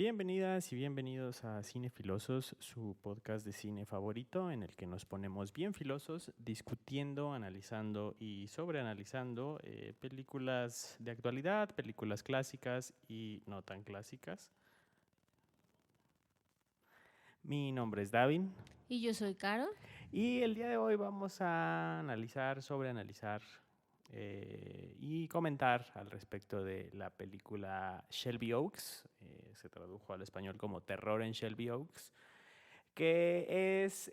Bienvenidas y bienvenidos a Cinefilosos, su podcast de cine favorito en el que nos ponemos bien filosos discutiendo, analizando y sobreanalizando películas de actualidad, películas clásicas y no tan clásicas. Mi nombre es David Y yo soy Caro. y el día de hoy vamos a analizar, sobreanalizar y comentar al respecto de la película Shelby Oaks. Se tradujo al español como Terror en Shelby Oaks, que es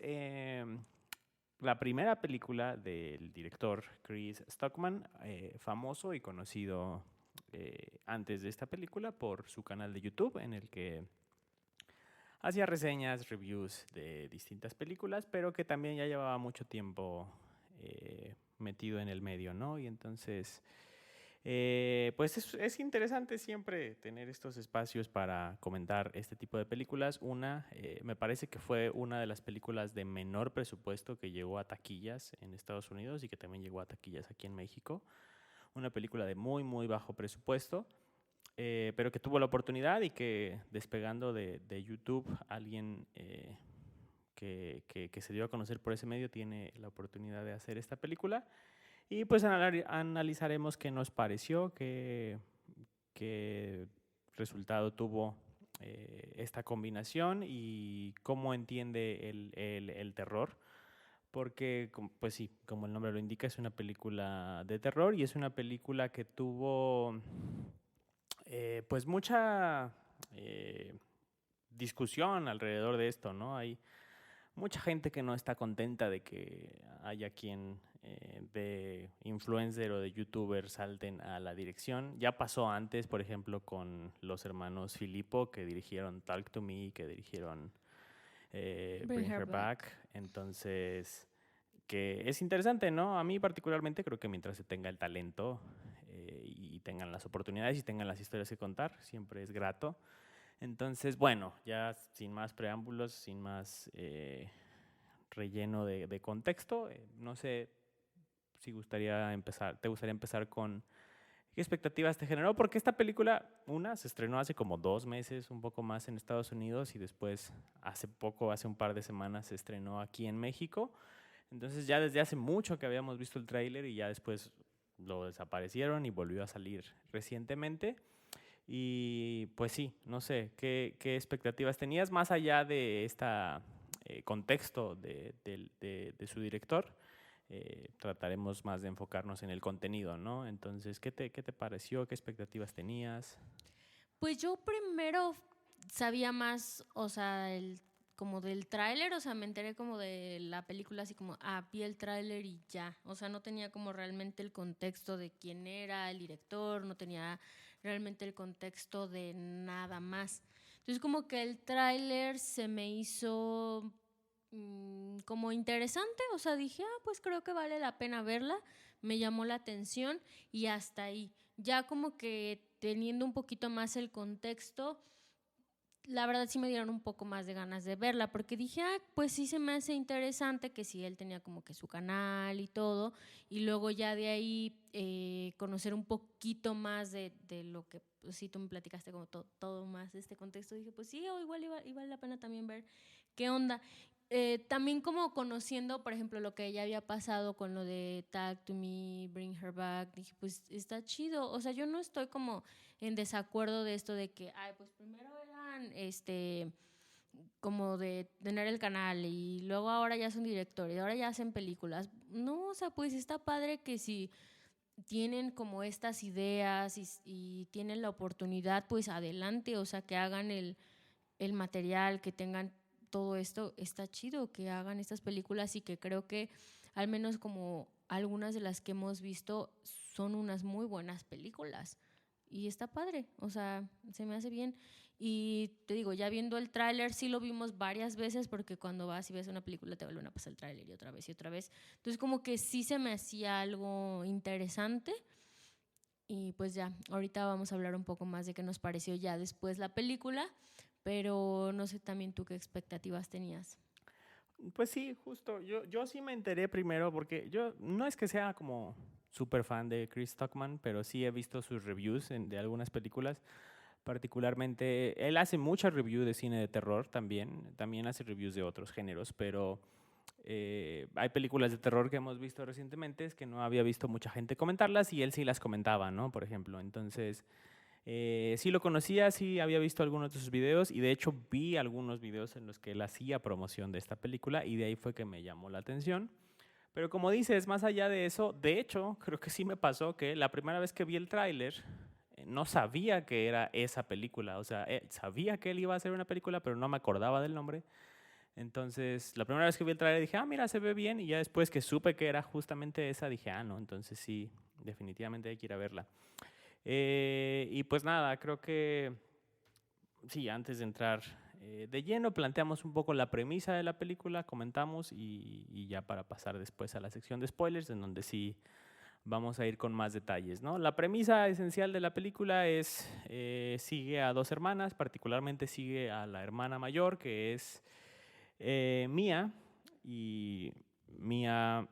la primera película del director Chris Stockman, famoso y conocido antes de esta película por su canal de YouTube, en el que hacía reseñas, reviews de distintas películas, pero que también ya llevaba mucho tiempo metido en el medio, ¿no? Y entonces, pues es interesante siempre tener estos espacios para comentar este tipo de películas. Me parece que fue una de las películas de menor presupuesto que llegó a taquillas en Estados Unidos y que también llegó a taquillas aquí en México. Una película de muy, muy bajo presupuesto. Pero que tuvo la oportunidad y que despegando de YouTube, alguien que se dio a conocer por ese medio tiene la oportunidad de hacer esta película. Y pues analizaremos qué nos pareció, qué resultado tuvo esta combinación y cómo entiende el terror. Porque, pues sí, como el nombre lo indica, es una película de terror y es una película que tuvo pues mucha discusión alrededor de esto, ¿no? Hay mucha gente que no está contenta de que haya quien de influencer o de youtuber salten a la dirección. Ya pasó antes, por ejemplo, con los hermanos Filippo, que dirigieron Talk to Me, que dirigieron Bring Bring Her Her Back. Back. Entonces, que es interesante, ¿no? A mí particularmente creo que mientras se tenga el talento y tengan las oportunidades y tengan las historias que contar, siempre es grato. Entonces, bueno, ya sin más preámbulos, sin más relleno de contexto, no sé si te gustaría empezar con qué expectativas te generó, porque esta película, se estrenó hace como 2 meses, un poco más en Estados Unidos y después hace un par de semanas se estrenó aquí en México. Entonces ya desde hace mucho que habíamos visto el tráiler y ya después lo desaparecieron y volvió a salir recientemente. Y pues sí, no sé, ¿qué expectativas tenías más allá de este contexto de su director? Trataremos más de enfocarnos en el contenido, ¿no? Entonces, ¿qué te pareció? ¿Qué expectativas tenías? Pues yo primero sabía más, o sea, como del tráiler, o sea, me enteré como de la película, así como, vi el tráiler y ya. O sea, no tenía como realmente el contexto de quién era el director, no tenía realmente el contexto de nada más. Entonces, como que el tráiler se me hizo como interesante, o sea, dije, pues creo que vale la pena verla, me llamó la atención y hasta ahí. Ya como que teniendo un poquito más el contexto, la verdad sí me dieron un poco más de ganas de verla, porque dije, pues sí se me hace interesante que sí, él tenía como que su canal y todo, y luego ya de ahí conocer un poquito más de lo que, pues sí, tú me platicaste como todo más de este contexto, dije, pues sí, o igual vale la pena también ver qué onda. También como conociendo, por ejemplo, lo que ya había pasado con lo de Tag to Me, Bring Her Back, dije, pues está chido. O sea, yo no estoy como en desacuerdo de esto de que, pues primero eran como de tener el canal y luego ahora ya son directores, ahora ya hacen películas. No, o sea, pues está padre que si tienen como estas ideas y tienen la oportunidad, pues adelante, o sea, que hagan el material, que tengan todo esto, está chido que hagan estas películas y que creo que al menos como algunas de las que hemos visto son unas muy buenas películas. Y está padre, o sea, se me hace bien. Y te digo, ya viendo el tráiler, sí lo vimos varias veces porque cuando vas y ves una película te vuelven a pasar el tráiler y otra vez y otra vez. Entonces como que sí se me hacía algo interesante. Y pues ya, ahorita vamos a hablar un poco más de qué nos pareció ya después la película, pero no sé también tú qué expectativas tenías. Pues sí, justo. Yo sí me enteré primero porque yo no es que sea como súper fan de Chris Stockman, pero sí he visto sus reviews de algunas películas. Particularmente, él hace muchas reviews de cine de terror también hace reviews de otros géneros, pero hay películas de terror que hemos visto recientemente es que no había visto mucha gente comentarlas y él sí las comentaba, ¿no? Por ejemplo, entonces sí lo conocía, sí había visto algunos de sus videos y de hecho vi algunos videos en los que él hacía promoción de esta película y de ahí fue que me llamó la atención. Pero como dices, más allá de eso, de hecho, creo que sí me pasó que la primera vez que vi el tráiler, no sabía que era esa película. O sea, sabía que él iba a hacer una película, pero no me acordaba del nombre. Entonces, la primera vez que vi el tráiler dije, ah, mira, se ve bien. Y ya después que supe que era justamente esa, dije, ah, no, entonces sí, definitivamente hay que ir a verla. Y pues nada, creo que sí, antes de entrar de lleno, planteamos un poco la premisa de la película, comentamos y ya para pasar después a la sección de spoilers, en donde sí vamos a ir con más detalles, ¿no? La premisa esencial de la película es, sigue a dos hermanas, particularmente sigue a la hermana mayor, que es Mia, y Mia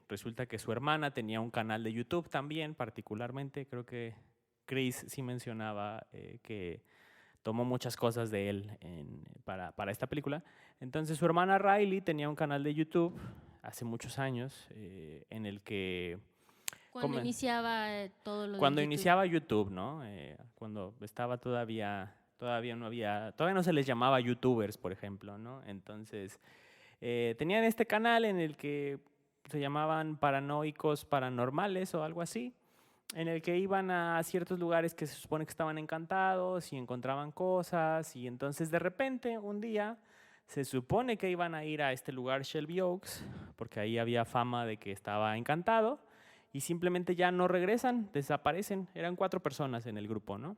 resulta que su hermana tenía un canal de YouTube también, particularmente, creo que Chris sí mencionaba que tomó muchas cosas de él para esta película. Entonces su hermana Riley tenía un canal de YouTube hace muchos años en el que Cuando iniciaba todo lo de cuando YouTube. iniciaba YouTube, ¿no? Cuando estaba todavía no se les llamaba YouTubers, por ejemplo, ¿no? Entonces, tenían este canal en el que se llamaban Paranoicos Paranormales o algo así, en el que iban a ciertos lugares que se supone que estaban encantados y encontraban cosas, y entonces de repente, un día, se supone que iban a ir a este lugar Shelby Oaks, porque ahí había fama de que estaba encantado, y simplemente ya no regresan, desaparecen. Eran 4 personas en el grupo, ¿no?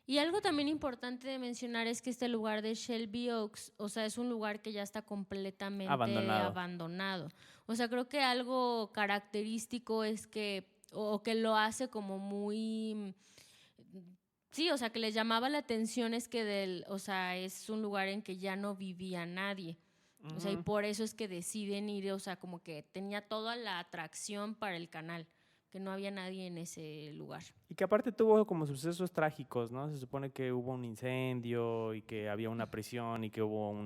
Y algo también importante de mencionar es que este lugar de Shelby Oaks, o sea, es un lugar que ya está completamente Abandonado. abandonado. O sea, creo que algo característico es que, o que lo hace como muy, sí, o sea, que les llamaba la atención es que o sea, es un lugar en que ya no vivía nadie. O sea, y por eso es que deciden ir, o sea, como que tenía toda la atracción para el canal, que no había nadie en ese lugar. Y que aparte tuvo como sucesos trágicos, ¿no? Se supone que hubo un incendio y que había una prisión y que hubo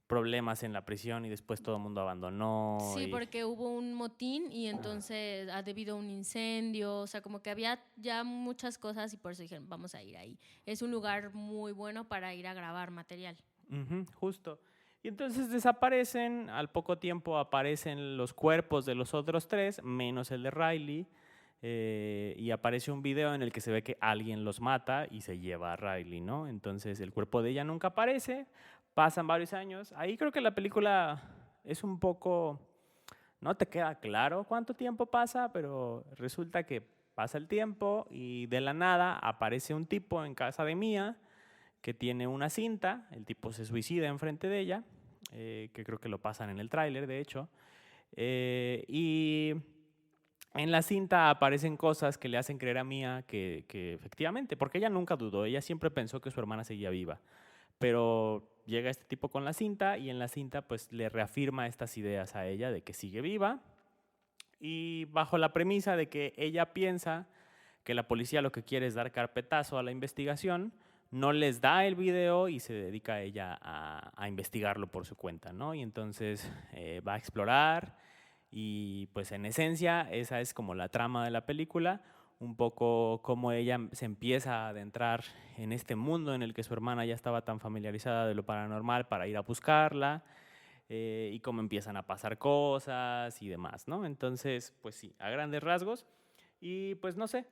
problemas en la prisión y después todo el mundo abandonó. Sí, porque hubo un motín y entonces ha debido a un incendio, o sea, como que había ya muchas cosas y por eso dijeron, vamos a ir ahí. Es un lugar muy bueno para ir a grabar material. Justo. Y entonces desaparecen, al poco tiempo aparecen los cuerpos de los otros 3, menos el de Riley, y aparece un video en el que se ve que alguien los mata y se lleva a Riley, ¿no? Entonces el cuerpo de ella nunca aparece, pasan varios años. Ahí creo que la película es un poco, no te queda claro cuánto tiempo pasa, pero resulta que pasa el tiempo y de la nada aparece un tipo en casa de Mia que tiene una cinta, el tipo se suicida enfrente de ella, que creo que lo pasan en el tráiler, de hecho, y en la cinta aparecen cosas que le hacen creer a Mia que efectivamente, porque ella nunca dudó, ella siempre pensó que su hermana seguía viva, pero llega este tipo con la cinta y en la cinta pues le reafirma estas ideas a ella de que sigue viva y bajo la premisa de que ella piensa que la policía lo que quiere es dar carpetazo a la investigación, no les da el video y se dedica ella a investigarlo por su cuenta, ¿no? Y entonces va a explorar y pues en esencia esa es como la trama de la película, un poco cómo ella se empieza a adentrar en este mundo en el que su hermana ya estaba tan familiarizada de lo paranormal para ir a buscarla y cómo empiezan a pasar cosas y demás, ¿no? Entonces, pues sí, a grandes rasgos. Y pues no sé,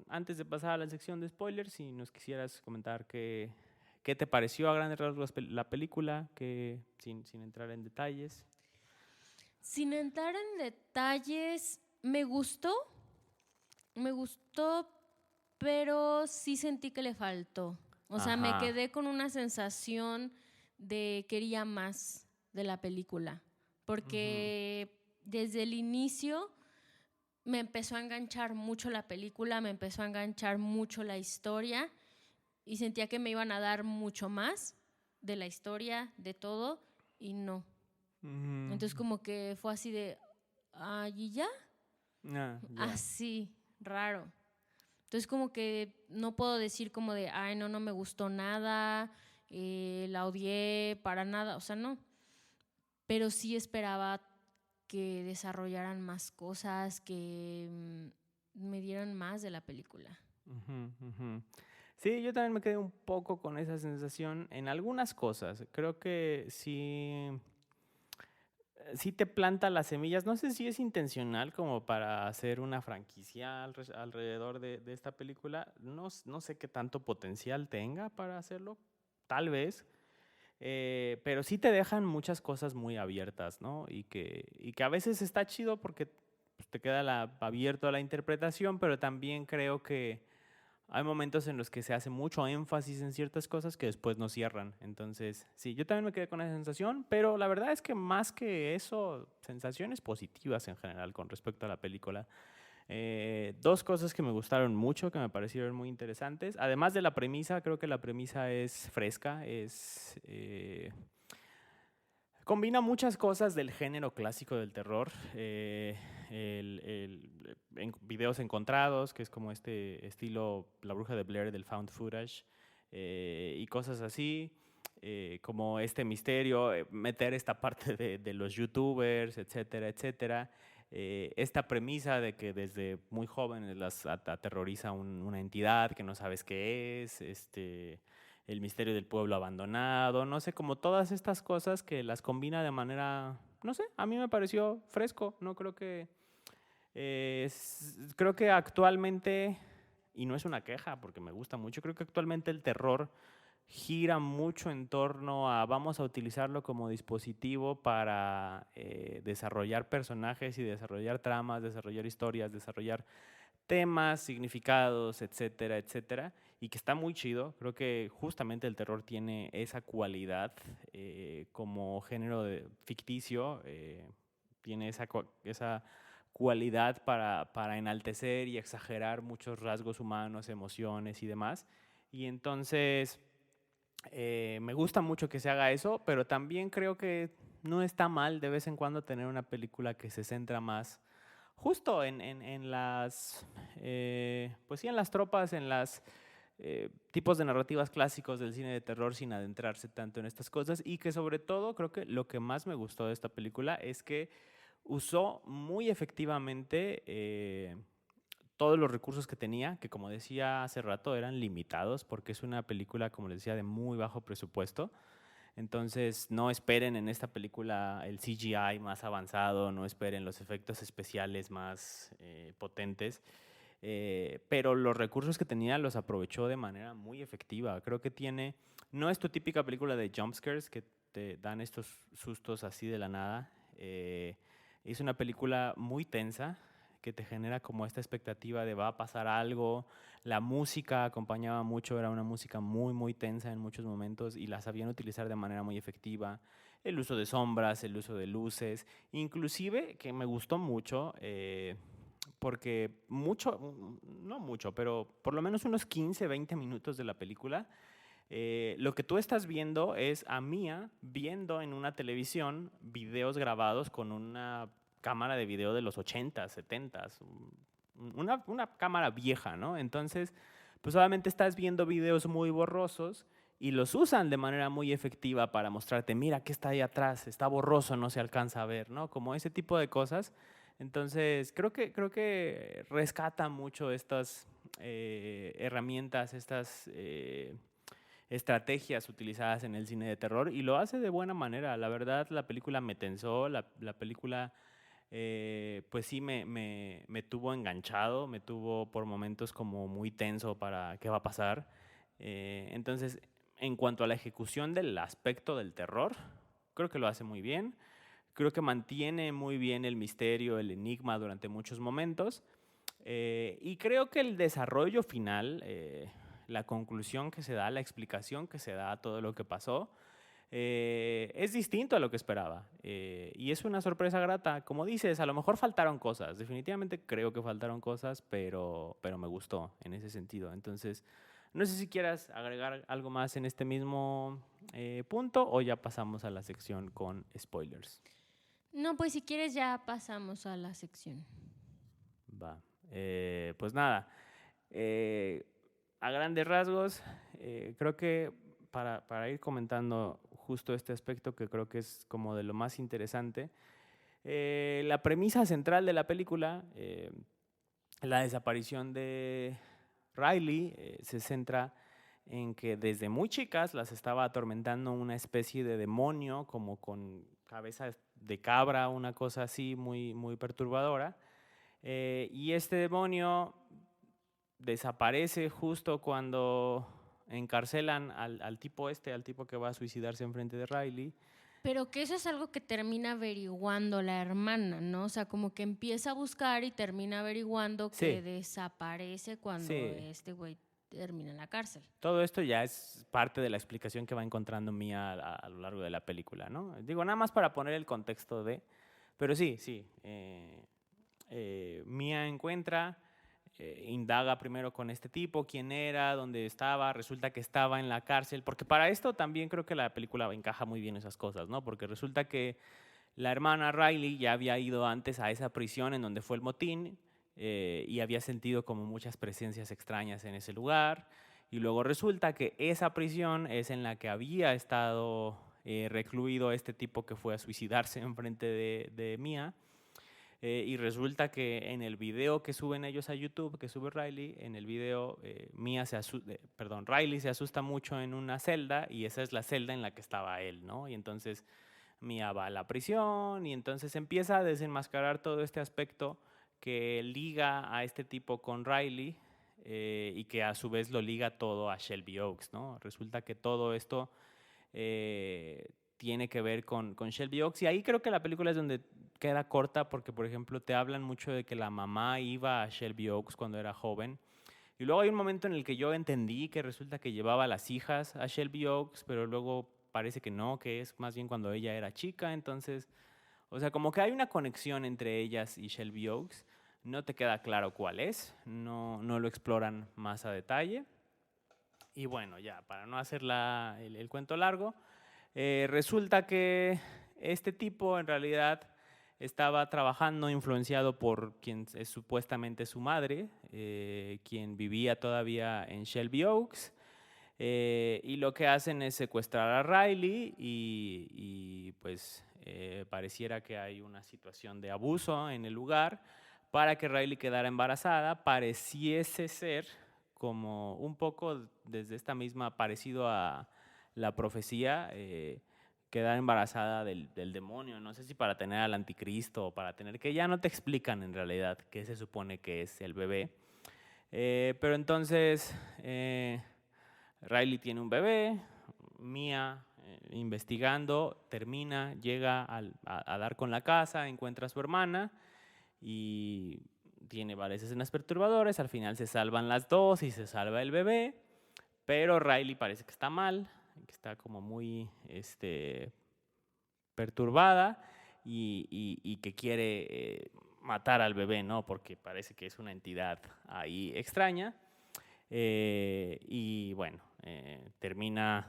antes de pasar a la sección de spoilers, si nos quisieras comentar qué te pareció a grandes rasgos la película, sin entrar en detalles. Sin entrar en detalles, me gustó, pero sí sentí que le faltó. O sea, me Ajá. quedé con una sensación de quería más de la película, porque desde el inicio me empezó a enganchar mucho la película, me empezó a enganchar mucho la historia y sentía que me iban a dar mucho más de la historia, de todo, y no. Entonces como que fue así de, ¿y ya? Ya. Así, raro. Entonces como que no puedo decir como de, ay, no me gustó nada, la odié para nada, o sea, no. Pero sí esperaba que desarrollaran más cosas, que me dieran más de la película. Ujú, ujú. Sí, yo también me quedé un poco con esa sensación en algunas cosas. Creo que sí te planta las semillas. No sé si es intencional como para hacer una franquicia alrededor de esta película. No sé qué tanto potencial tenga para hacerlo. Tal vez. Pero sí te dejan muchas cosas muy abiertas, ¿no? Y que a veces está chido porque pues, te queda abierto a la interpretación, pero también creo que hay momentos en los que se hace mucho énfasis en ciertas cosas que después no cierran. Entonces, sí, yo también me quedé con esa sensación, pero la verdad es que más que eso, sensaciones positivas en general con respecto a la película. Dos cosas que me gustaron mucho, que me parecieron muy interesantes. Además de la premisa, creo que la premisa es fresca, combina muchas cosas del género clásico del terror, videos encontrados, que es como este estilo La Bruja de Blair del found footage, y cosas así, como este misterio, meter esta parte de los youtubers, etcétera, etcétera. Esta premisa de que desde muy jóvenes las aterroriza una entidad que no sabes qué es, el misterio del pueblo abandonado, no sé, como todas estas cosas que las combina de manera, no sé, a mí me pareció fresco, no creo que, creo que actualmente, y no es una queja porque me gusta mucho, creo que actualmente el terror gira mucho en torno a vamos a utilizarlo como dispositivo para desarrollar personajes y desarrollar tramas, desarrollar historias, desarrollar temas, significados, etcétera, etcétera, y que está muy chido. Creo que justamente el terror tiene esa cualidad como género ficticio, tiene esa cualidad para enaltecer y exagerar muchos rasgos humanos, emociones y demás. Y entonces me gusta mucho que se haga eso, pero también creo que no está mal de vez en cuando tener una película que se centra más justo en las, pues sí, en las tropas, en las tipos de narrativas clásicos del cine de terror sin adentrarse tanto en estas cosas y que sobre todo creo que lo que más me gustó de esta película es que usó muy efectivamente todos los recursos que tenía, que como decía hace rato eran limitados porque es una película, como les decía, de muy bajo presupuesto. Entonces, no esperen en esta película el CGI más avanzado, no esperen los efectos especiales más potentes, pero los recursos que tenía los aprovechó de manera muy efectiva. Creo que no es tu típica película de jumpscares que te dan estos sustos así de la nada. Es una película muy tensa que te genera como esta expectativa de va a pasar algo. La música acompañaba mucho, era una música muy, muy tensa en muchos momentos y la sabían utilizar de manera muy efectiva. El uso de sombras, el uso de luces, inclusive que me gustó mucho, porque no mucho, pero por lo menos unos 15, 20 minutos de la película, lo que tú estás viendo es a Mia viendo en una televisión videos grabados con una cámara de video de los 80, 70, una cámara vieja, ¿no? Entonces, pues obviamente estás viendo videos muy borrosos y los usan de manera muy efectiva para mostrarte, mira, ¿qué está ahí atrás? Está borroso, no se alcanza a ver, ¿no? Como ese tipo de cosas. Entonces, creo que rescata mucho estas herramientas, estas estrategias utilizadas en el cine de terror y lo hace de buena manera. La verdad, la película me tensó, la película pues sí me tuvo enganchado, me tuvo por momentos como muy tenso para qué va a pasar. Entonces, en cuanto a la ejecución del aspecto del terror, creo que lo hace muy bien. Creo que mantiene muy bien el misterio, el enigma durante muchos momentos. Y creo que el desarrollo final, la conclusión que se da, la explicación que se da a todo lo que pasó, es distinto a lo que esperaba. Y es una sorpresa grata. Como dices, a lo mejor faltaron cosas. Definitivamente creo que faltaron cosas, pero me gustó en ese sentido. Entonces, no sé si quieras agregar algo más en este mismo punto o ya pasamos a la sección con spoilers. No, pues si quieres ya pasamos a la sección. Va. Pues nada. A grandes rasgos, creo que para ir comentando justo este aspecto que creo que es como de lo más interesante, la premisa central de la película, la desaparición de Riley, se centra en que desde muy chicas las estaba atormentando una especie de demonio como con cabeza de cabra, una cosa así muy, muy perturbadora. Y este demonio desaparece justo cuando encarcelan al tipo al tipo que va a suicidarse enfrente de Riley. Pero que eso es algo que termina averiguando la hermana, ¿no? O sea, como que empieza a buscar y termina averiguando que Sí, desaparece cuando sí. este güey termina en la cárcel. Todo esto ya es parte de la explicación que va encontrando Mia a lo largo de la película, ¿no? Digo, nada más para poner el contexto de... Pero sí, sí. Mia encuentra, indaga primero con este tipo, quién era, dónde estaba, resulta que estaba en la cárcel, porque para esto también creo que la película encaja muy bien esas cosas, ¿no? Porque resulta que la hermana Riley ya había ido antes a esa prisión en donde fue el motín, y había sentido como muchas presencias extrañas en ese lugar. Y luego resulta que esa prisión es en la que había estado recluido este tipo que fue a suicidarse enfrente de Mia. Y resulta que en el video que suben ellos a YouTube, que sube Riley, en el video Riley se asusta mucho en una celda y esa es la celda en la que estaba él, ¿no? Y entonces Mia va a la prisión y entonces empieza a desenmascarar todo este aspecto que liga a este tipo con Riley, y que a su vez lo liga todo a Shelby Oaks, ¿no? Resulta que todo esto tiene que ver con Shelby Oaks y ahí creo que la película es donde queda corta porque, por ejemplo, te hablan mucho de que la mamá iba a Shelby Oaks cuando era joven. Y luego hay un momento en el que yo entendí que resulta que llevaba a las hijas a Shelby Oaks, pero luego parece que no, que es más bien cuando ella era chica. Entonces, o sea, como que hay una conexión entre ellas y Shelby Oaks. No te queda claro cuál es, no lo exploran más a detalle. Y bueno, ya, para no hacer el cuento largo, resulta que este tipo en realidad estaba trabajando influenciado por quien es supuestamente su madre, quien vivía todavía en Shelby Oaks. Y lo que hacen es secuestrar a Riley y pues pareciera que hay una situación de abuso en el lugar para que Riley quedara embarazada. Pareciese ser como un poco desde esta misma, parecido a la profecía, quedar embarazada del demonio. No sé si para tener al anticristo o para tener, que ya no te explican en realidad qué se supone que es el bebé. Pero entonces Riley tiene un bebé, Mia investigando, llega a dar con la casa, encuentra a su hermana y tiene varias escenas perturbadoras. Al final se salvan las dos y se salva el bebé, pero Riley parece que está mal, que está como muy perturbada y que quiere matar al bebé, ¿no? Porque parece que es una entidad ahí extraña. Y bueno, termina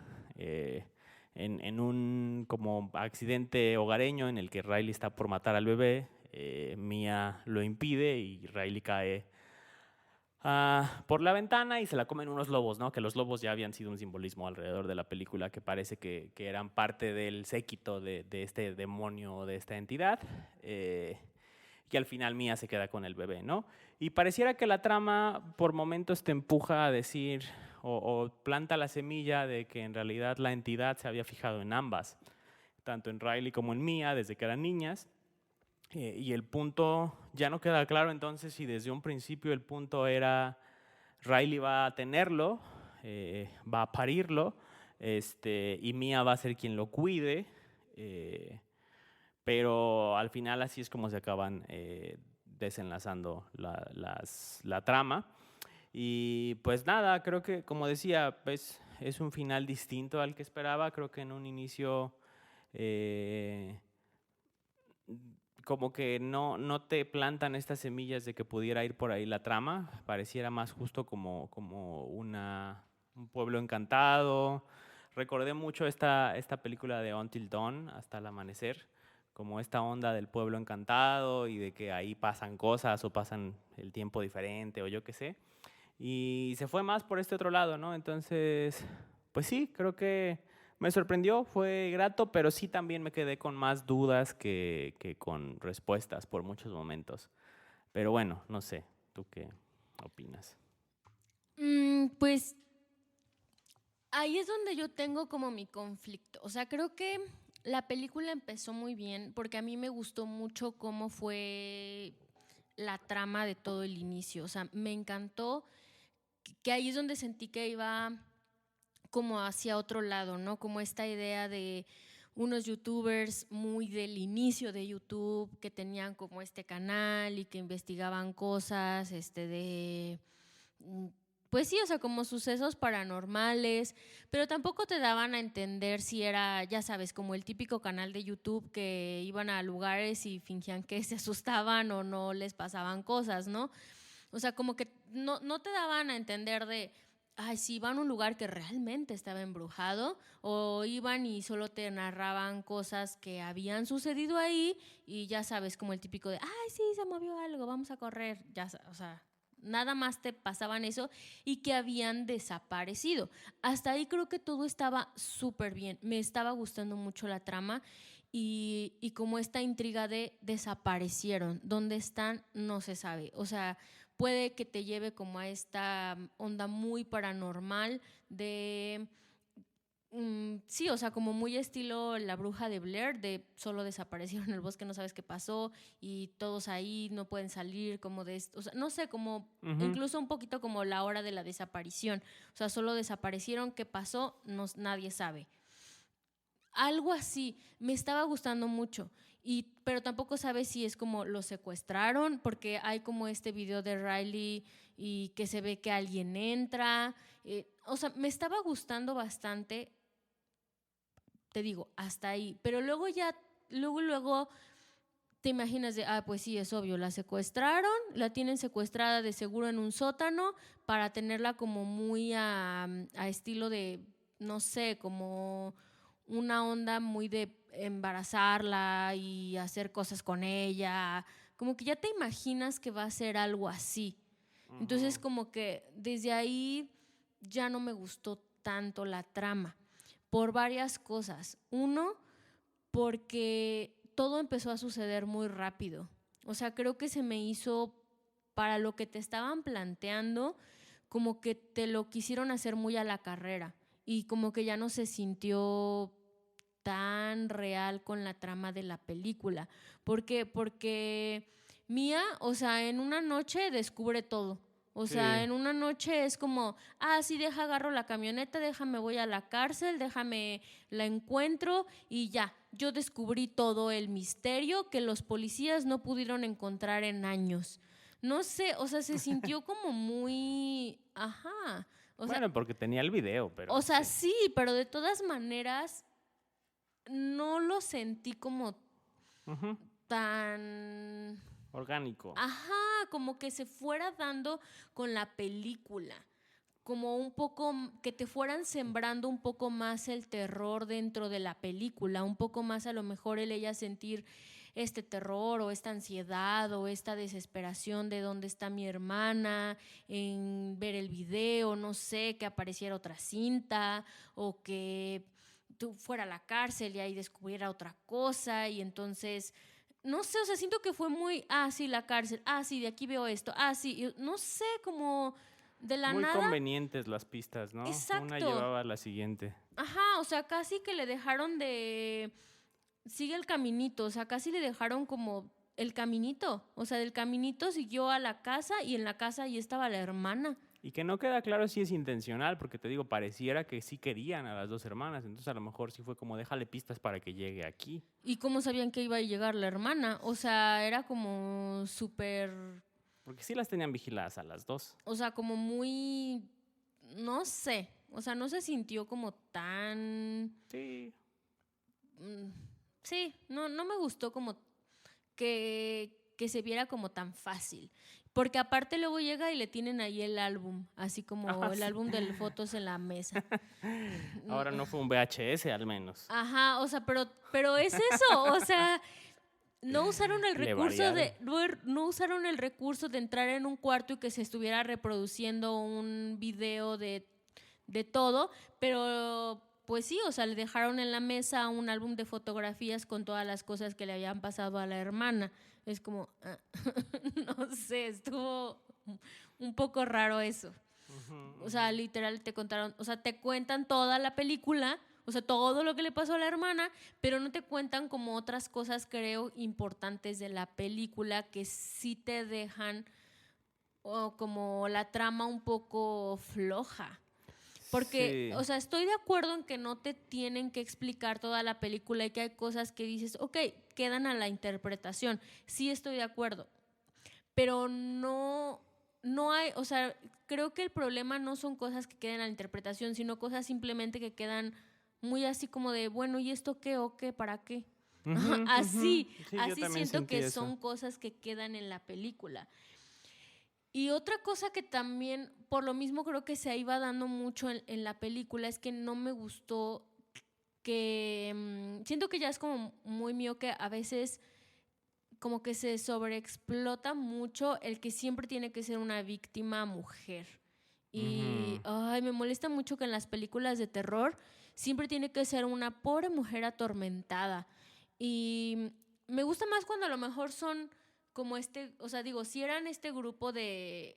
en un como accidente hogareño en el que Riley está por matar al bebé. Mia lo impide y Riley cae por la ventana y se la comen unos lobos, ¿no? Que los lobos ya habían sido un simbolismo alrededor de la película, que parece que eran parte del séquito de este demonio, de esta entidad. Que al final Mia se queda con el bebé, ¿no? Y pareciera que la trama por momentos te empuja a decir o planta la semilla de que en realidad la entidad se había fijado en ambas, tanto en Riley como en Mia desde que eran niñas. Y el punto ya no queda claro entonces si desde un principio el punto era Riley va a tenerlo, va a parirlo, y Mia va a ser quien lo cuide. Pero al final así es como se acaban desenlazando la trama. Y pues nada, creo que como decía, pues, es un final distinto al que esperaba. Creo que en un inicio como que no te plantan estas semillas de que pudiera ir por ahí la trama. Pareciera más justo como un pueblo encantado. Recordé mucho esta película de Until Dawn, Hasta el Amanecer, como esta onda del pueblo encantado y de que ahí pasan cosas o pasan el tiempo diferente o yo qué sé. y se fue más por este otro lado, ¿no? Entonces, pues sí, creo que me sorprendió, fue grato, pero sí también me quedé con más dudas que con respuestas por muchos momentos. Pero bueno, no sé, ¿tú qué opinas? Pues ahí es donde yo tengo como mi conflicto. O sea, creo que la película empezó muy bien porque a mí me gustó mucho cómo fue la trama de todo el inicio. O sea, me encantó que ahí es donde sentí que iba como hacia otro lado, ¿no? Como esta idea de unos youtubers muy del inicio de YouTube que tenían como este canal y que investigaban cosas, pues sí, o sea, como sucesos paranormales, pero tampoco te daban a entender si era, ya sabes, como el típico canal de YouTube que iban a lugares y fingían que se asustaban o no les pasaban cosas, ¿no? O sea, como que no te daban a entender de, ay, si iban a un lugar que realmente estaba embrujado, o iban y solo te narraban cosas que habían sucedido ahí, y ya sabes, como el típico de, ay, sí, se movió algo, vamos a correr, ya, o sea, nada más te pasaban eso y que habían desaparecido. Hasta ahí creo que todo estaba súper bien, me estaba gustando mucho la trama. Y como esta intriga de desaparecieron, ¿dónde están? No se sabe. O sea, puede que te lleve como a esta onda muy paranormal de, sí, o sea, como muy estilo La Bruja de Blair, de solo desaparecieron en el bosque, no sabes qué pasó y todos ahí no pueden salir, como de esto, o sea, no sé, como Ujú. incluso un poquito como La Hora de la Desaparición, o sea, solo desaparecieron, ¿qué pasó? No, nadie sabe. Algo así, me estaba gustando mucho. Pero tampoco sabes si es como lo secuestraron, porque hay como este video de Riley y que se ve que alguien entra. O sea, me estaba gustando bastante, te digo, hasta ahí. Pero luego ya, luego te imaginas de, pues sí, es obvio, la secuestraron, la tienen secuestrada de seguro en un sótano para tenerla como muy a estilo de, no sé, como una onda muy de embarazarla y hacer cosas con ella, como que ya te imaginas que va a ser algo así. Entonces Ujú. como que desde ahí ya no me gustó tanto la trama, por varias cosas. Uno, porque todo empezó a suceder muy rápido. O sea, creo que se me hizo para lo que te estaban planteando, como que te lo quisieron hacer muy a la carrera y como que ya no se sintió tan real con la trama de la película. ¿Por qué? Porque Mía, o sea, en una noche descubre todo. O sea, Sí. en una noche es como, sí, agarro la camioneta, déjame, voy a la cárcel, déjame, la encuentro y ya. Yo descubrí todo el misterio que los policías no pudieron encontrar en años. No sé, o sea, se sintió como muy, ajá. O sea, Bueno, porque tenía el video, pero o sea, sí. sí, pero de todas maneras no lo sentí como Ujú. tan, Orgánico. ajá, como que se fuera dando con la película, como un poco que te fueran sembrando un poco más el terror dentro de la película, un poco más a lo mejor el ella sentir este terror o esta ansiedad o esta desesperación de dónde está mi hermana, en ver el video, no sé, que apareciera otra cinta o que tú fuera a la cárcel y ahí descubriera otra cosa y entonces no sé, o sea, siento que fue muy, sí, la cárcel, sí, de aquí veo esto, sí, no sé, como de la Muy nada, convenientes las pistas, ¿no? Una exacto, llevaba a la siguiente. ajá, o sea, casi que le dejaron de, sigue el caminito, o sea, casi le dejaron como el caminito, o sea, del caminito siguió a la casa y en la casa ahí estaba la hermana. Y que no queda claro si es intencional, porque te digo, pareciera que sí querían a las dos hermanas, entonces a lo mejor sí fue como déjale pistas para que llegue aquí. ¿Y cómo sabían que iba a llegar la hermana? O sea, era como súper, Porque sí las tenían vigiladas a las dos. o sea, como muy, no sé, o sea, no se sintió como tan, Sí. mm, sí, no me gustó como que se viera como tan fácil. Porque aparte luego llega y le tienen ahí el álbum, así como el Sí. álbum de fotos en la mesa. Ahora no fue un VHS al menos. Ajá, o sea, pero es eso, o sea, no usaron el Le recurso de variaron. no usaron el recurso de entrar en un cuarto y que se estuviera reproduciendo un video de todo, pero pues sí, o sea, le dejaron en la mesa un álbum de fotografías con todas las cosas que le habían pasado a la hermana. Es como, no sé, estuvo un poco raro eso. Ujú, O ujú. sea, literal te contaron, o sea, te cuentan toda la película, o sea, todo lo que le pasó a la hermana, pero no te cuentan como otras cosas, creo, importantes de la película que sí te dejan o como la trama un poco floja. Porque, Sí. o sea, estoy de acuerdo en que no te tienen que explicar toda la película y que hay cosas que dices, ok, quedan a la interpretación. Sí estoy de acuerdo, pero no hay, o sea, creo que el problema no son cosas que queden a la interpretación, sino cosas simplemente que quedan muy así como de, bueno, ¿y esto qué o qué? ¿Para qué? Ujú, ujú. Así, Sí, yo así también siento sentí que eso. son cosas que quedan en la película. Y otra cosa que también, por lo mismo creo que se iba dando mucho en la película, es que no me gustó que siento que ya es como muy mío que a veces como que se sobreexplota mucho el que siempre tiene que ser una víctima mujer. Y Ujú. ay, me molesta mucho que en las películas de terror siempre tiene que ser una pobre mujer atormentada. Y me gusta más cuando a lo mejor son como o sea, digo, si eran este grupo de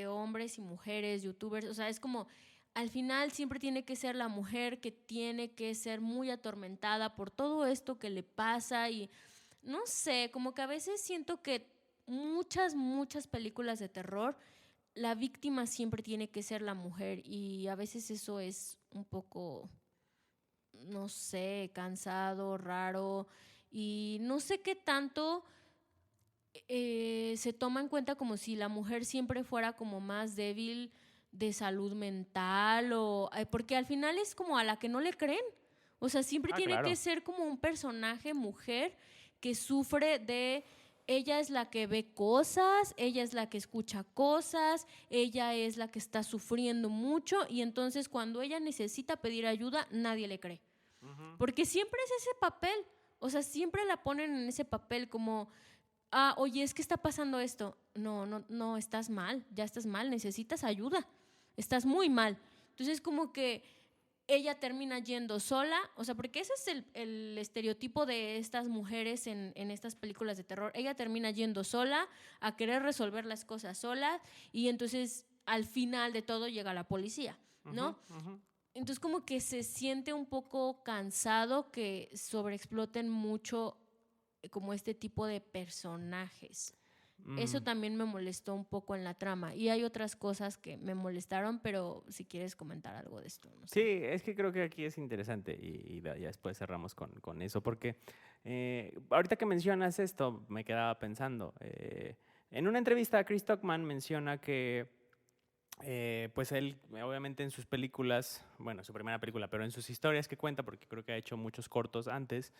hombres y mujeres, youtubers, o sea, es como al final siempre tiene que ser la mujer que tiene que ser muy atormentada por todo esto que le pasa y no sé, como que a veces siento que muchas películas de terror, la víctima siempre tiene que ser la mujer y a veces eso es un poco, no sé, cansado, raro y no sé qué tanto se toma en cuenta como si la mujer siempre fuera como más débil de salud mental o porque al final es como a la que no le creen. O sea, siempre Ah, tiene que claro. ser como un personaje mujer que sufre de ella es la que ve cosas, ella es la que escucha cosas, ella es la que está sufriendo mucho y entonces cuando ella necesita pedir ayuda, nadie le cree. Ujú. Porque siempre es ese papel, o sea, siempre la ponen en ese papel como oye, es que está pasando esto. No, estás mal, ya estás mal, necesitas ayuda, estás muy mal. Entonces, como que ella termina yendo sola, o sea, porque ese es el estereotipo de estas mujeres en estas películas de terror. Ella termina yendo sola a querer resolver las cosas sola y entonces al final de todo llega la policía, Ujú, ¿no? ujú. Entonces como que se siente un poco cansado que sobreexploten mucho como este tipo de personajes. Eso Mm. también me molestó un poco en la trama. Y hay otras cosas que me molestaron, pero si quieres comentar algo de esto, no Sí, sé. es que creo que aquí es interesante y ya después cerramos con eso, porque ahorita que mencionas esto, me quedaba pensando. En una entrevista, Chris Tuckman menciona que, pues él, obviamente en sus películas, bueno, su primera película, pero en sus historias que cuenta, porque creo que ha hecho muchos cortos antes,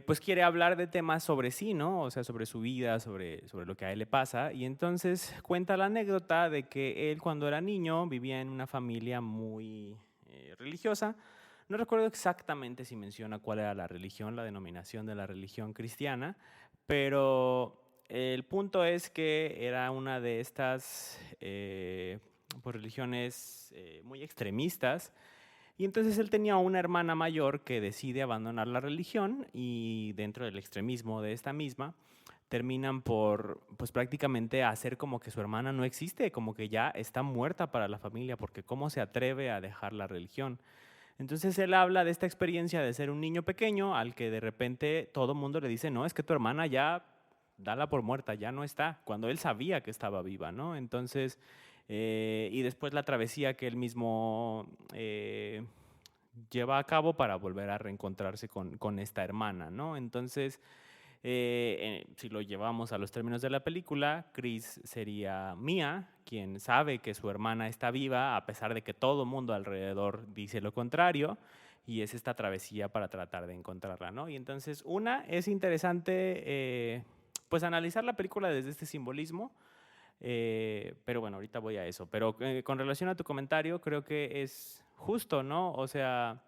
pues quiere hablar de temas sobre sí, ¿no? O sea, sobre su vida, sobre lo que a él le pasa. Y entonces cuenta la anécdota de que él cuando era niño vivía en una familia muy religiosa. No recuerdo exactamente si menciona cuál era la religión, la denominación de la religión cristiana, pero el punto es que era una de estas pues, religiones muy extremistas y entonces él tenía una hermana mayor que decide abandonar la religión y dentro del extremismo de esta misma terminan por pues prácticamente hacer como que su hermana no existe, como que ya está muerta para la familia porque cómo se atreve a dejar la religión. Entonces él habla de esta experiencia de ser un niño pequeño al que de repente todo el mundo le dice, no, es que tu hermana ya dala por muerta, ya no está, cuando él sabía que estaba viva, ¿no? Entonces, y después la travesía que él mismo lleva a cabo para volver a reencontrarse con esta hermana, ¿no? Entonces, si lo llevamos a los términos de la película, Chris sería Mia, quien sabe que su hermana está viva, a pesar de que todo el mundo alrededor dice lo contrario, y es esta travesía para tratar de encontrarla, ¿no? Y entonces, una, es interesante, pues, analizar la película desde este simbolismo, pero bueno, ahorita voy a eso. Pero con relación a tu comentario, creo que es justo, ¿no? O sea,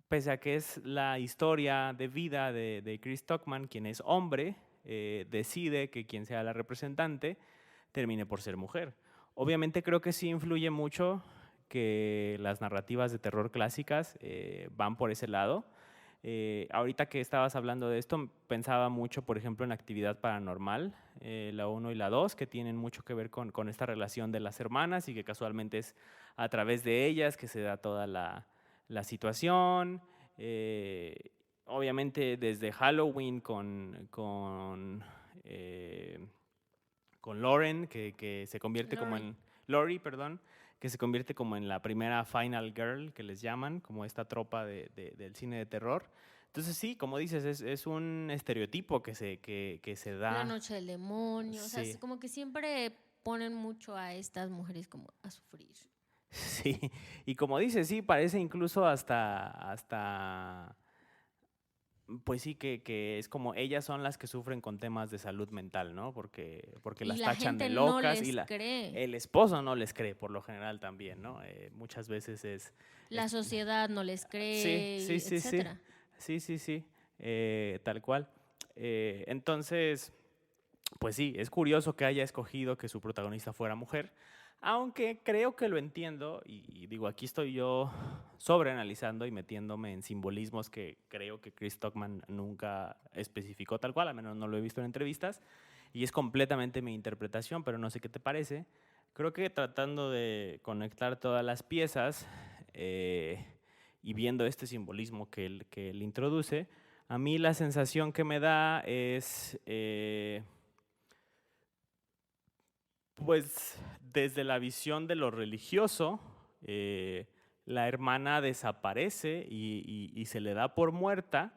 pese a que es la historia de vida de Chris Stockman, quien es hombre, decide que quien sea la representante termine por ser mujer. Obviamente creo que sí influye mucho que las narrativas de terror clásicas van por ese lado. Ahorita que estabas hablando de esto, pensaba mucho, por ejemplo, en Actividad Paranormal, la 1 y la 2, que tienen mucho que ver con esta relación de las hermanas y que casualmente es a través de ellas que se da toda la situación. Obviamente desde Halloween con Lauren, que se convierte como Lori. en... Lori, perdón, que se convierte como en la primera Final Girl, que les llaman, como esta tropa del cine de terror. Entonces sí, como dices, es un estereotipo que se La da. noche del demonio, o sea, es Sí, como que siempre ponen mucho a estas mujeres como a sufrir. sí. Y como dices, sí, parece incluso hasta pues sí, que es como ellas son las que sufren con temas de salud mental, ¿no? Porque Y las la tachan de gente no locas y les cree. el esposo no les cree por lo general también, ¿no? Muchas veces La es- sociedad no les sí, cree, sí, sí, sí, etcétera. sí, sí, sí, tal cual. Entonces, pues sí, es curioso que haya escogido que su protagonista fuera mujer, aunque creo que lo entiendo y digo, aquí estoy yo sobreanalizando y metiéndome en simbolismos que creo que Chris Stockman nunca especificó tal cual, al menos no lo he visto en entrevistas, y es completamente mi interpretación, pero no sé qué te parece. Creo que tratando de conectar todas las piezas eh, y viendo este simbolismo que él introduce, a mí la sensación que me da es... pues desde la visión de lo religioso, la hermana desaparece y se le da por muerta,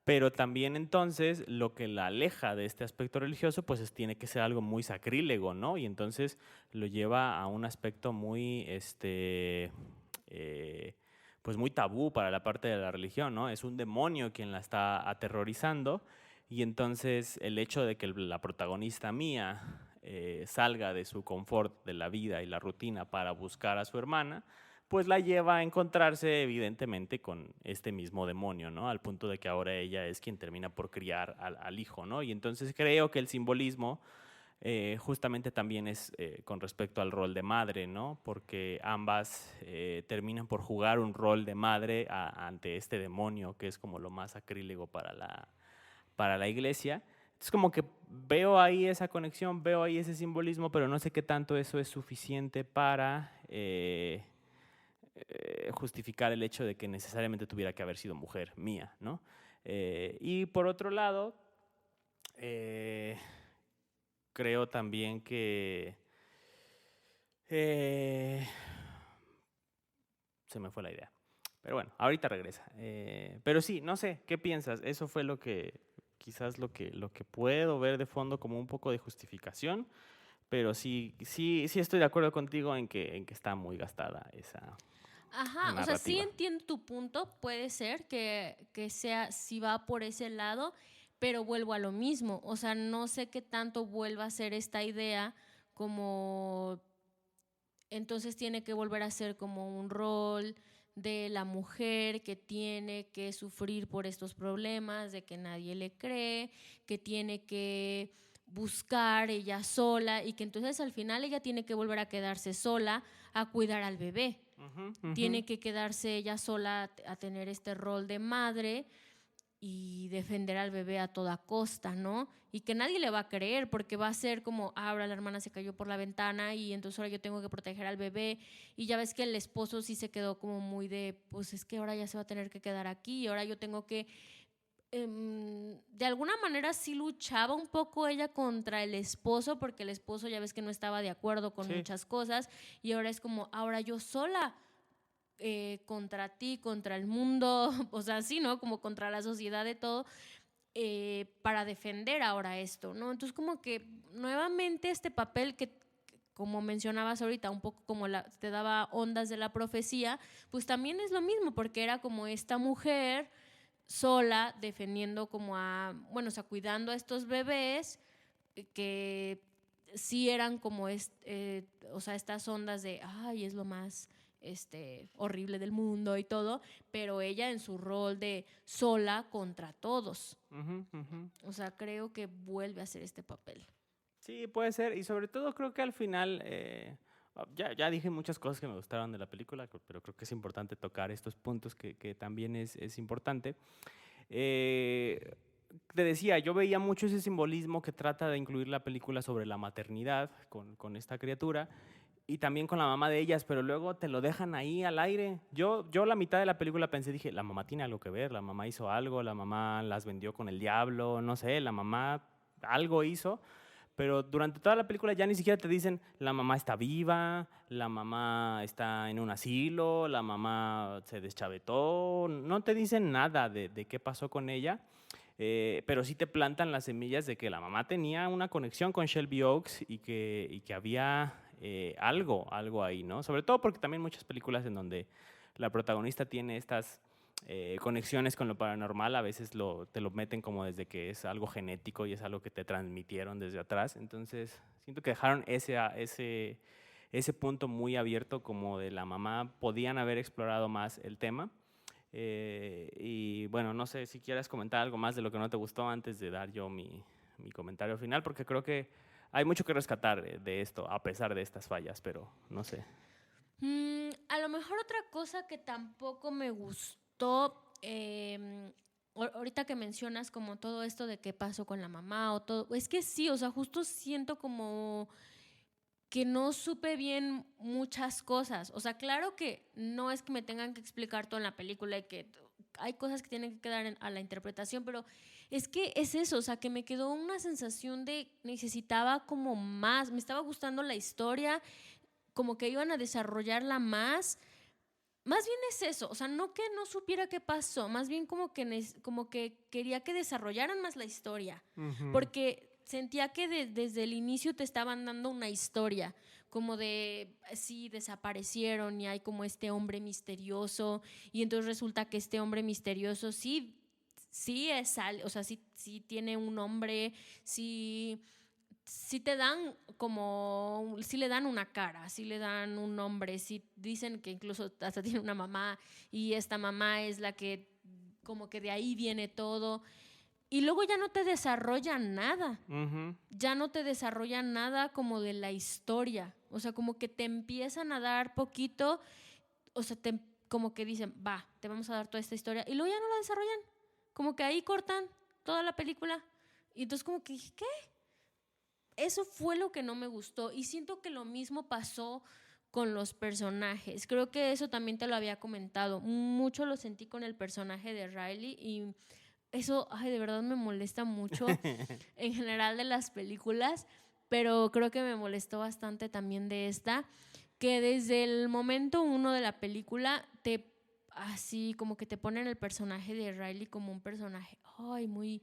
pero también entonces lo que la aleja de este aspecto religioso, pues tiene que ser algo muy sacrílego, ¿no? Y entonces lo lleva a un aspecto muy, eh, pues muy tabú para la parte de la religión, ¿no? Es un demonio quien la está aterrorizando y entonces el hecho de que la protagonista mía salga de su confort de la vida y la rutina para buscar a su hermana, pues la lleva a encontrarse evidentemente con este mismo demonio, ¿no? Al punto de que ahora ella es quien termina por criar al hijo, ¿no? Y entonces creo que el simbolismo justamente también es con respecto al rol de madre, ¿no? Porque ambas terminan por jugar un rol de madre ante este demonio que es como lo más sacrílego para la iglesia. Es como que veo ahí esa conexión, veo ahí ese simbolismo, pero no sé qué tanto eso es suficiente para justificar el hecho de que necesariamente tuviera que haber sido mujer mía, ¿no? Y por otro lado, eh, creo también que se me fue la idea. Pero bueno, ahorita regresa. Pero sí, no sé, ¿qué piensas? Eso fue quizás lo que puedo ver de fondo como un poco de justificación, pero sí, sí, sí estoy de acuerdo contigo en que está muy gastada esa Ajá, o sea, sí narrativa. entiendo tu punto, puede ser que sea, si va por ese lado, pero vuelvo a lo mismo, o sea, no sé qué tanto vuelva a ser esta idea como entonces tiene que volver a ser como un rol de la mujer que tiene que sufrir por estos problemas, de que nadie le cree, que tiene que buscar ella sola y que entonces al final ella tiene que volver a quedarse sola a cuidar al bebé. Ujú, ujú. Tiene que quedarse ella sola a tener este rol de madre y defender al bebé a toda costa, ¿no? Y que nadie le va a creer porque va a ser como, ahora la hermana se cayó por la ventana y entonces ahora yo tengo que proteger al bebé y ya ves que el esposo sí se quedó como muy de, pues es que ahora ya se va a tener que quedar aquí y ahora yo tengo que, de alguna manera sí luchaba un poco ella contra el esposo porque el esposo ya ves que no estaba de acuerdo con Sí, muchas cosas y ahora es como, ahora yo sola contra ti, contra el mundo, o sea, sí, ¿no? Como contra la sociedad de todo, para defender ahora esto, ¿no? Entonces como que nuevamente este papel que como mencionabas ahorita, un poco como te daba ondas de la profecía, pues también es lo mismo, porque era como esta mujer sola defendiendo como a, bueno, o sea, cuidando a estos bebés que sí eran como, o sea, estas ondas de, ay, es lo más horrible del mundo y todo, pero ella en su rol de sola contra todos. O sea, creo que vuelve a hacer este papel. Sí, puede ser. Y sobre todo creo que al final, ya dije muchas cosas que me gustaron de la película, pero creo que es importante tocar estos puntos que también es importante. Te decía, yo veía mucho ese simbolismo que trata de incluir la película sobre la maternidad con esta criatura y también con la mamá de ellas, pero luego te lo dejan ahí al aire. Yo la mitad de la película pensé, dije, la mamá tiene algo que ver, la mamá hizo algo, la mamá las vendió con el diablo, no sé, la mamá algo hizo. Pero durante toda la película ya ni siquiera te dicen la mamá está viva, la mamá está en un asilo, la mamá se deschavetó, no te dicen nada de qué pasó con ella, pero sí te plantan las semillas de que la mamá tenía una conexión con Shelby Oaks y que había algo ahí, ¿no? Sobre todo porque también muchas películas en donde la protagonista tiene estas conexiones con lo paranormal, a veces te lo meten como desde que es algo genético y es algo que te transmitieron desde atrás. Entonces, siento que dejaron ese punto muy abierto como de la mamá. Podían haber explorado más el tema. Y bueno, no sé si quieres comentar algo más de lo que no te gustó antes de dar yo mi comentario final, porque creo que hay mucho que rescatar de esto, a pesar de estas fallas, pero no sé. A lo mejor otra cosa que tampoco me gustó, ahorita que mencionas como todo esto de qué pasó con la mamá o todo, es que sí, o sea, justo siento como que no supe bien muchas cosas. O sea, claro que no es que me tengan que explicar todo en la película y que hay cosas que tienen que quedar a la interpretación, pero es que es eso, o sea, que me quedó una sensación de necesitaba como más, me estaba gustando la historia, como que iban a desarrollarla más. Más bien es eso, o sea, no que no supiera qué pasó, más bien como que quería que desarrollaran más la historia, porque sentía que desde el inicio te estaban dando una historia, como de, sí, desaparecieron y hay como este hombre misterioso, y entonces resulta que este hombre misterioso sí o sea, sí tiene un nombre, sí te dan como, sí le dan una cara, sí le dan un nombre, sí dicen que incluso hasta tiene una mamá y esta mamá es la que como que de ahí viene todo. Y luego ya no te desarrollan nada, ya no te desarrollan nada como de la historia, o sea, como que te empiezan a dar poquito, o sea, como que dicen, va, te vamos a dar toda esta historia y luego ya no la desarrollan, como que ahí cortan toda la película y entonces como que dije, ¿qué? Eso fue lo que no me gustó y siento que lo mismo pasó con los personajes. Creo que eso también te lo había comentado. Mucho lo sentí con el personaje de Riley y eso, ay, de verdad me molesta mucho en general de las películas, pero creo que me molestó bastante también de esta, que desde el momento uno de la película así como que te ponen el personaje de Riley como un personaje, ay, muy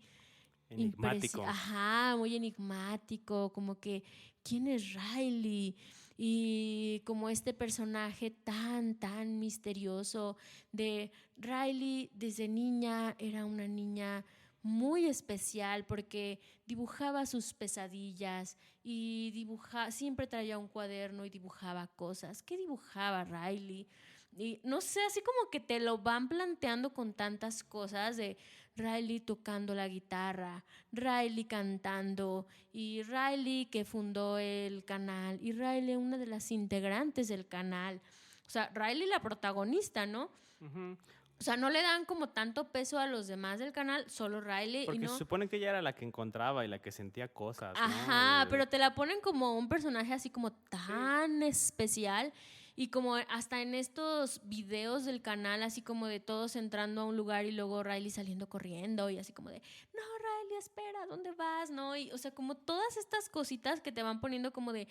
Enigmático. Ajá, muy enigmático, como que, ¿quién es Riley? Y como este personaje tan misterioso de Riley desde niña, era una niña muy especial porque dibujaba sus pesadillas y siempre traía un cuaderno y dibujaba cosas. ¿Qué dibujaba Riley? Y no sé, así como que te lo van planteando con tantas cosas de Riley tocando la guitarra, Riley cantando y Riley que fundó el canal y Riley una de las integrantes del canal. O sea, Riley la protagonista, ¿no? O sea, no le dan como tanto peso a los demás del canal, solo Riley. Porque y no... se supone que ella era la que encontraba y la que sentía cosas, ¿no? Ajá, pero te la ponen como un personaje así como tan especial y como hasta en estos videos del canal, así como de todos entrando a un lugar y luego Riley saliendo corriendo y así como de, no, Riley, espera, ¿dónde vas? ¿No? Y, o sea, como todas estas cositas que te van poniendo como de,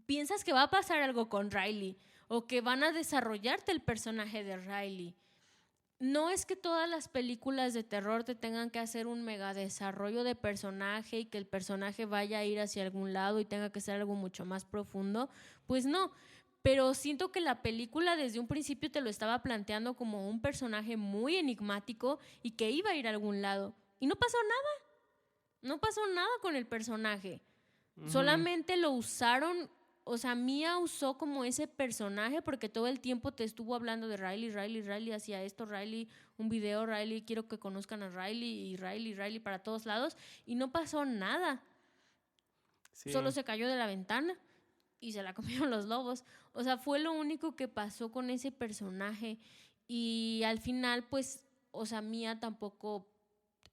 piensas que va a pasar algo con Riley o que van a desarrollarte el personaje de Riley. No es que todas las películas de terror te tengan que hacer un mega desarrollo de personaje y que el personaje vaya a ir hacia algún lado y tenga que ser algo mucho más profundo. Pues no, pero siento que la película desde un principio te lo estaba planteando como un personaje muy enigmático y que iba a ir a algún lado. Y no pasó nada. No pasó nada con el personaje. Solamente lo usaron, o sea, Mia usó como ese personaje porque todo el tiempo te estuvo hablando de Riley, Riley, Riley hacía esto, Riley, un video, Riley, quiero que conozcan a Riley y Riley, Riley para todos lados y no pasó nada. Solo Sí. se cayó de la ventana y se la comieron los lobos. O sea, fue lo único que pasó con ese personaje y al final, pues, o sea, Mia tampoco,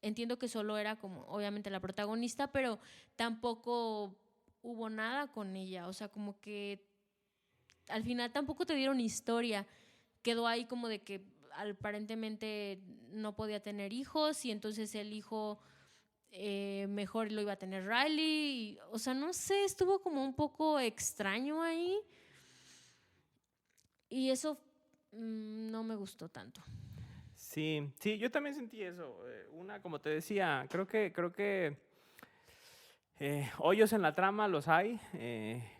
entiendo que solo era como, obviamente, la protagonista, pero tampoco hubo nada con ella. O sea, como que al final tampoco te dieron historia. Quedó ahí como de que aparentemente no podía tener hijos y entonces el hijo mejor lo iba a tener Riley. Y, o sea, no sé, estuvo como un poco extraño ahí. Y eso no me gustó tanto. Sí, sí, yo también sentí eso. Una, como te decía, creo que hoyos en la trama los hay,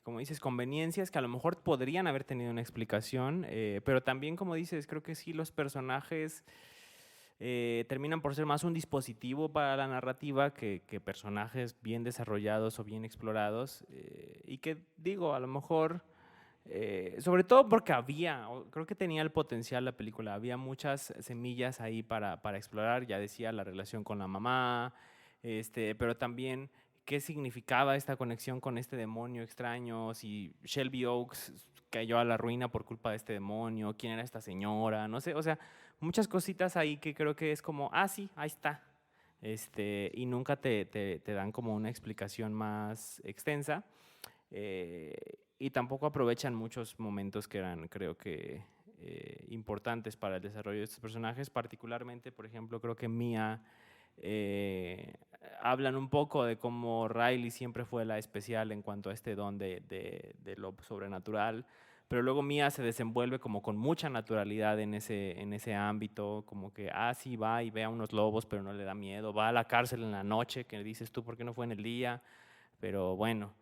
como dices, conveniencias que a lo mejor podrían haber tenido una explicación, pero también, como dices, creo que sí los personajes terminan por ser más un dispositivo para la narrativa que personajes bien desarrollados o bien explorados, y que digo, a lo mejor... sobre todo porque creo que tenía el potencial la película, había muchas semillas ahí para explorar, ya decía la relación con la mamá, pero también qué significaba esta conexión con este demonio extraño, si Shelby Oaks cayó a la ruina por culpa de este demonio, quién era esta señora, no sé, o sea, muchas cositas ahí que creo que es como, ah, sí, ahí está, y nunca te dan como una explicación más extensa. Y tampoco aprovechan muchos momentos que eran, creo que, importantes para el desarrollo de estos personajes. Particularmente, por ejemplo, creo que Mia hablan un poco de cómo Riley siempre fue la especial en cuanto a este don de lo sobrenatural, pero luego Mia se desenvuelve como con mucha naturalidad en ese ámbito, como que, sí, va y ve a unos lobos, pero no le da miedo, va a la cárcel en la noche, que dices tú, ¿por qué no fue en el día? Pero bueno,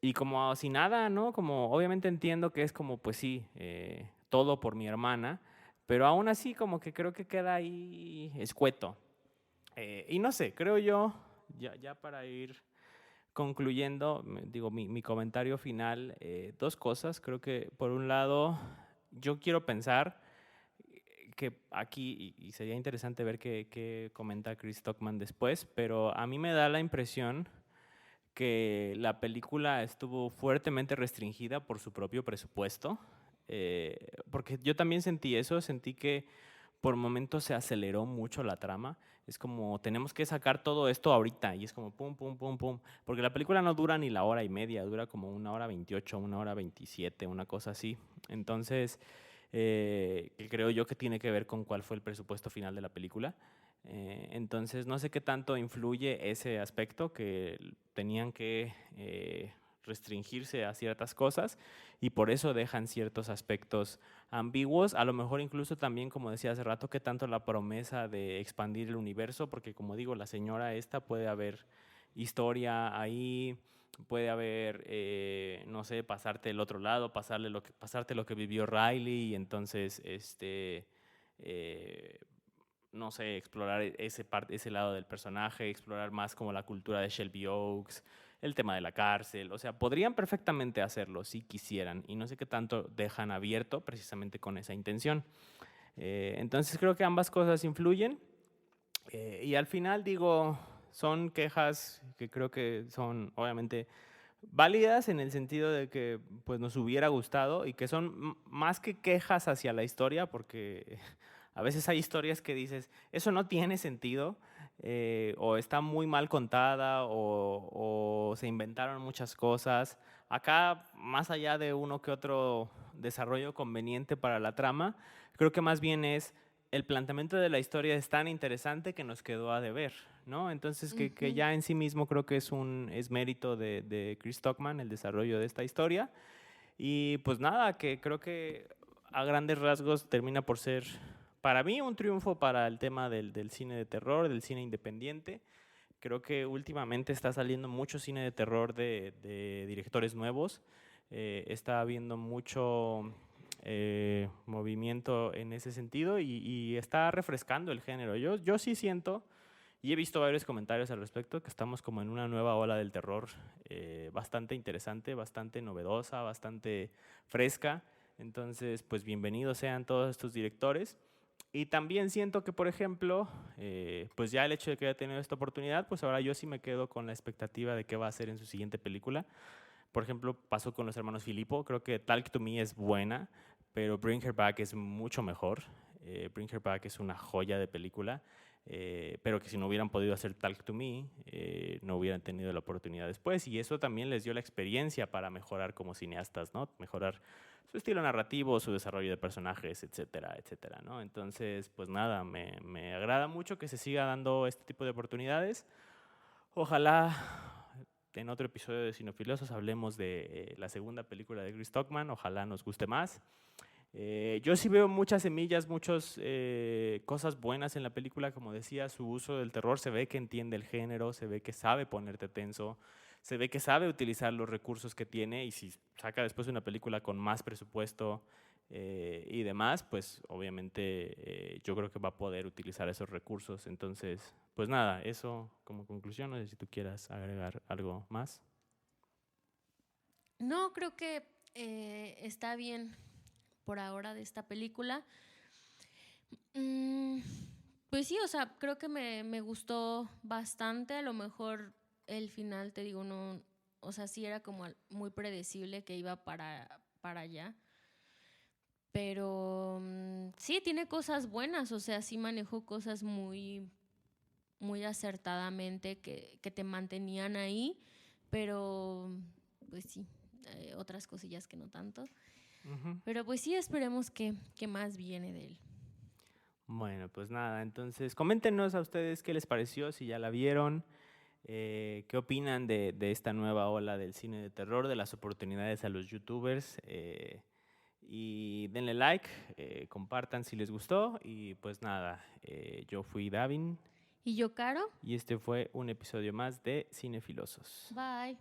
y como si nada, ¿no? Como obviamente entiendo que es como, pues sí, todo por mi hermana, pero aún así como que creo que queda ahí escueto. Y no sé, creo yo, ya para ir concluyendo, digo, mi comentario final, dos cosas. Creo que por un lado, yo quiero pensar que aquí, y sería interesante ver qué comenta Chris Stockman después, pero a mí me da la impresión que la película estuvo fuertemente restringida por su propio presupuesto, porque yo también sentí eso, sentí que por momentos se aceleró mucho la trama, es como tenemos que sacar todo esto ahorita y es como pum, pum, pum, pum, porque la película no dura ni la hora y media, dura como 1 hora 28, 1 hora 27, una cosa así, entonces que creo yo que tiene que ver con cuál fue el presupuesto final de la película. Entonces, no sé qué tanto influye ese aspecto, que tenían que restringirse a ciertas cosas y por eso dejan ciertos aspectos ambiguos. A lo mejor incluso también, como decía hace rato, que tanto la promesa de expandir el universo, porque como digo, la señora esta puede haber historia ahí, puede haber, no sé, pasarte el otro lado, pasarte lo que vivió Riley y entonces, no sé, explorar ese lado del personaje, explorar más como la cultura de Shelby Oaks, el tema de la cárcel, o sea, podrían perfectamente hacerlo si quisieran y no sé qué tanto dejan abierto precisamente con esa intención. Entonces creo que ambas cosas influyen y al final digo, son quejas que creo que son obviamente válidas en el sentido de que pues nos hubiera gustado y que son más que quejas hacia la historia, porque a veces hay historias que dices, eso no tiene sentido, o está muy mal contada, o se inventaron muchas cosas. Acá, más allá de uno que otro desarrollo conveniente para la trama, creo que más bien es el planteamiento de la historia es tan interesante que nos quedó a deber, ¿no? Entonces, que Ujú. ya en sí mismo creo que es mérito de Chris Stockman el desarrollo de esta historia. Y pues nada, que creo que a grandes rasgos termina por ser, para mí, un triunfo para el tema del cine de terror, del cine independiente. Creo que últimamente está saliendo mucho cine de terror de directores nuevos. Está habiendo mucho movimiento en ese sentido y está refrescando el género. Yo sí siento, Y he visto varios comentarios al respecto, que estamos como en una nueva ola del terror bastante interesante, bastante novedosa, bastante fresca. Entonces, pues bienvenidos sean todos estos directores. Y también siento que, por ejemplo, pues ya el hecho de que haya tenido esta oportunidad, pues ahora yo sí me quedo con la expectativa de qué va a hacer en su siguiente película. Por ejemplo, pasó con los hermanos Filippo. Creo que Talk to Me es buena, pero Bring Her Back es mucho mejor. Bring Her Back es una joya de película, pero que si no hubieran podido hacer Talk to Me, no hubieran tenido la oportunidad después. Y eso también les dio la experiencia para mejorar como cineastas, ¿no? Mejorar su estilo narrativo, su desarrollo de personajes, etcétera, etcétera, ¿no? Entonces, pues nada, me agrada mucho que se siga dando este tipo de oportunidades. Ojalá en otro episodio de Cinefilosos hablemos de la segunda película de Chris Stockman. Ojalá nos guste más. Yo sí veo muchas semillas, muchas cosas buenas en la película. Como decía, su uso del terror se ve que entiende el género, se ve que sabe ponerte tenso, se ve que sabe utilizar los recursos que tiene, y si saca después una película con más presupuesto y demás, pues obviamente yo creo que va a poder utilizar esos recursos. Entonces, pues nada, eso como conclusión. No sé si tú quieras agregar algo más. No, creo que está bien por ahora de esta película. Mm, pues sí, o sea, creo que me gustó bastante. A lo mejor el final, te digo, no, o sea, sí era como muy predecible que iba para allá. Pero sí, tiene cosas buenas, o sea, sí manejó cosas muy acertadamente que te mantenían ahí, pero pues sí, otras cosillas que no tanto. Ujú. Pero pues sí, esperemos que más viene de él. Bueno, pues nada, entonces coméntenos a ustedes qué les pareció, si ya la vieron, qué opinan de esta nueva ola del cine de terror, de las oportunidades a los youtubers, y denle like, compartan si les gustó, y pues nada, yo fui Davin ¿Y yo, Caro? y este fue un episodio más de Cinefilosos. Bye.